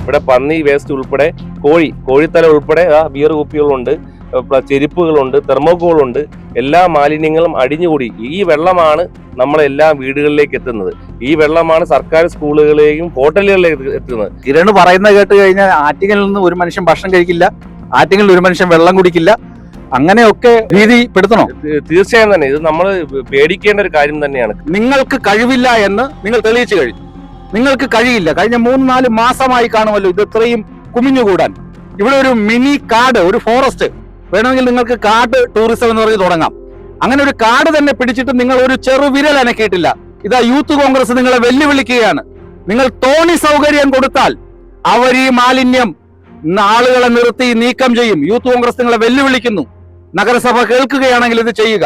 ഇവിടെ പന്നി വേസ്റ്റ് ഉൾപ്പെടെ കോഴിത്തല ഉൾപ്പെടെ ബിയർ കുപ്പികളുണ്ട്, ചെരുപ്പുകളുണ്ട്, തെർമോക്കോളുണ്ട്. എല്ലാ മാലിന്യങ്ങളും അടിഞ്ഞുകൂടി ഈ വെള്ളമാണ് നമ്മളെല്ലാ വീടുകളിലേക്ക് എത്തുന്നത്. ഈ വെള്ളമാണ് സർക്കാർ സ്കൂളുകളിലേക്കും ഹോട്ടലുകളിലേക്ക് എത്തുന്നത്. കിരണ് പറയുന്നത് കേട്ട് കഴിഞ്ഞാൽ ആറ്റിങ്ങലിൽ നിന്ന് ഒരു മനുഷ്യൻ ഭക്ഷണം കഴിക്കില്ല, ആറ്റിങ്ങലിൽ ഒരു മനുഷ്യൻ വെള്ളം കുടിക്കില്ല, അങ്ങനെയൊക്കെ ഭീതിപ്പെടുത്തണോ? തീർച്ചയായും തന്നെ ഇത് നമ്മൾ പേടിക്കേണ്ട ഒരു കാര്യം തന്നെയാണ്. നിങ്ങൾക്ക് കഴിവില്ല എന്ന് നിങ്ങൾ തെളിയിച്ചു കഴിഞ്ഞു. നിങ്ങൾക്ക് കഴിയില്ല. കഴിഞ്ഞ 3-4 മാസമായി കാണുമല്ലോ ഇത് ഇത്രയും കുമിഞ്ഞുകൂടാൻ. ഇവിടെ ഒരു മിനി കാട്, ഒരു ഫോറസ്റ്റ് വേണമെങ്കിൽ നിങ്ങൾക്ക് കാട് ടൂറിസം എന്ന് പറഞ്ഞ് തുടങ്ങാം. അങ്ങനെ ഒരു കാട് തന്നെ പിടിച്ചിട്ട് നിങ്ങൾ ഒരു ചെറുവിരൽ അനക്കിയിട്ടില്ല. ഇതാ യൂത്ത് കോൺഗ്രസ് നിങ്ങളെ വെല്ലുവിളിക്കുകയാണ്. നിങ്ങൾ തോണി സൗകര്യം കൊടുത്താൽ അവർ ഈ മാലിന്യം ആളുകളെ നിർത്തി നീക്കം ചെയ്യും. യൂത്ത് കോൺഗ്രസ് നിങ്ങളെ വെല്ലുവിളിക്കുന്നു. നഗരസഭ കേൾക്കുകയാണെങ്കിൽ ഇത് ചെയ്യുക.